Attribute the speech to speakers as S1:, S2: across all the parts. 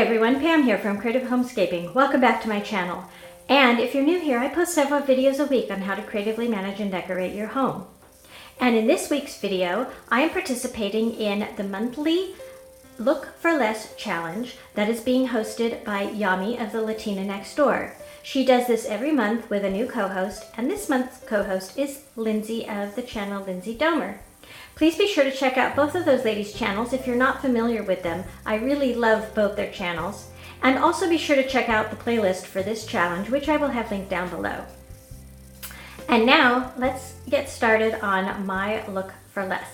S1: everyone, Pam here from Creative Homescaping. Welcome back to my channel. And if you're new here, I post several videos a week on how to creatively manage and decorate your home. And in this week's video, I am participating in the monthly Look for Less challenge that is being hosted by Yami of the Latina Next Door. She does this every month with a new co-host, and this month's co-host is Lindsey of the channel Lindsey Domer. Please be sure to check out both of those ladies' channels if you're not familiar with them. I really love both their channels. And also be sure to check out the playlist for this challenge, which I will have linked down below. And now, let's get started on my Look for Less.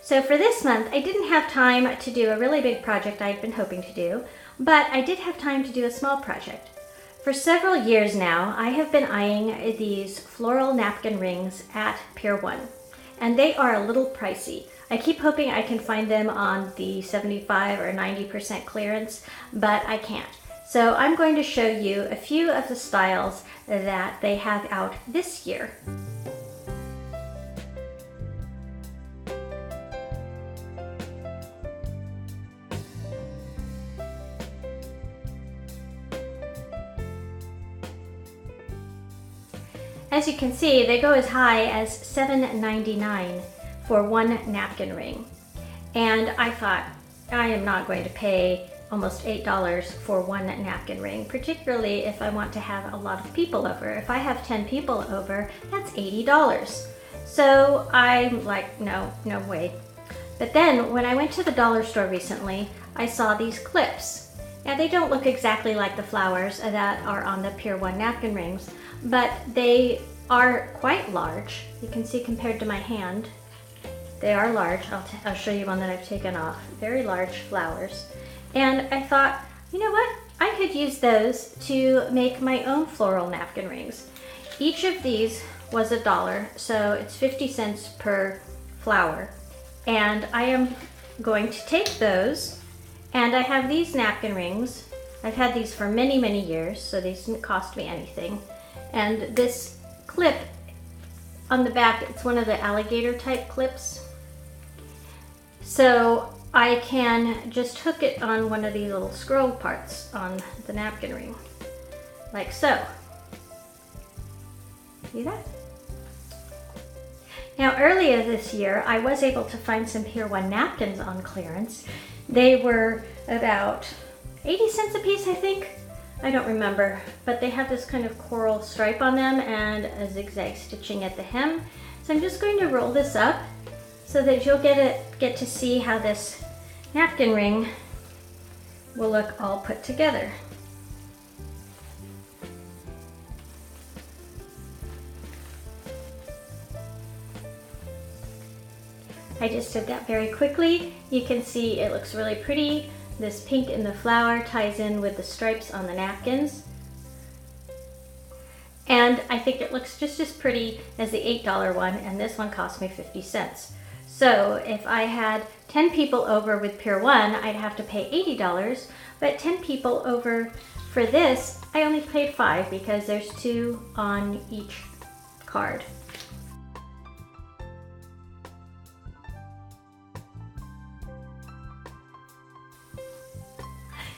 S1: So for this month, I didn't have time to do a really big project I'd been hoping to do, but I did have time to do a small project. For several years now, I have been eyeing these floral napkin rings at Pier 1, and they are a little pricey. I keep hoping I can find them on the 75 or 90% clearance, but I can't. So I'm going to show you a few of the styles that they have out this year. As you can see, they go as high as $7.99 for one napkin ring. And I thought, I am not going to pay almost $8 for one napkin ring, particularly if I want to have a lot of people over. If I have 10 people over, that's $80. So I'm like, no way. But then when I went to the dollar store recently, I saw these clips. Now they don't look exactly like the flowers that are on the Pier 1 napkin rings, but they are quite large. You can see compared to my hand, they are large. I'll show you one that I've taken off. Very large flowers. And I thought, you know what? I could use those to make my own floral napkin rings. Each of these was $1, so it's 50 cents per flower. And I am going to take those, and I have these napkin rings. I've had these for many, many years, so these didn't cost me anything. And this clip on the back, it's one of the alligator type clips. So I can just hook it on one of these little scroll parts on the napkin ring, like so. See that? Now earlier this year, I was able to find some Pier 1 napkins on clearance. They were about 80 cents a piece, I think. I don't remember, but they have this kind of coral stripe on them and a zigzag stitching at the hem. So I'm just going to roll this up so that you'll get to see how this napkin ring will look all put together. I just did that very quickly. You can see it looks really pretty. This pink in the flower ties in with the stripes on the napkins. And I think it looks just as pretty as the $8 one, and this one cost me 50 cents. So if I had 10 people over with Pier 1, I'd have to pay $80, but 10 people over for this, I only paid $5 because there's 2 on each card.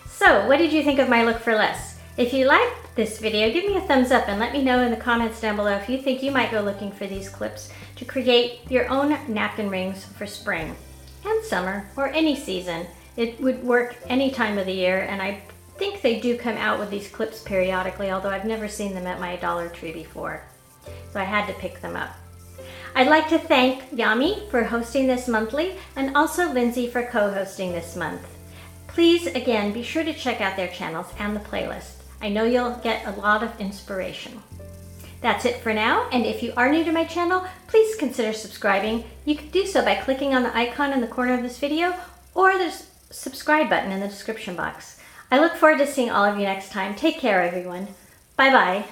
S1: So, what did you think of my Look for Less? If you liked this video, give me a thumbs up and let me know in the comments down below if you think you might go looking for these clips to create your own napkin rings for spring and summer or any season. It would work any time of the year, and I think they do come out with these clips periodically, although I've never seen them at my Dollar Tree before. So I had to pick them up. I'd like to thank Yami for hosting this monthly, and also Lindsey for co-hosting this month. Please, again, be sure to check out their channels and the playlist. I know you'll get a lot of inspiration. That's it for now, and if you are new to my channel, please consider subscribing. You can do so by clicking on the icon in the corner of this video or the subscribe button in the description box. I look forward to seeing all of you next time. Take care, everyone. Bye-bye.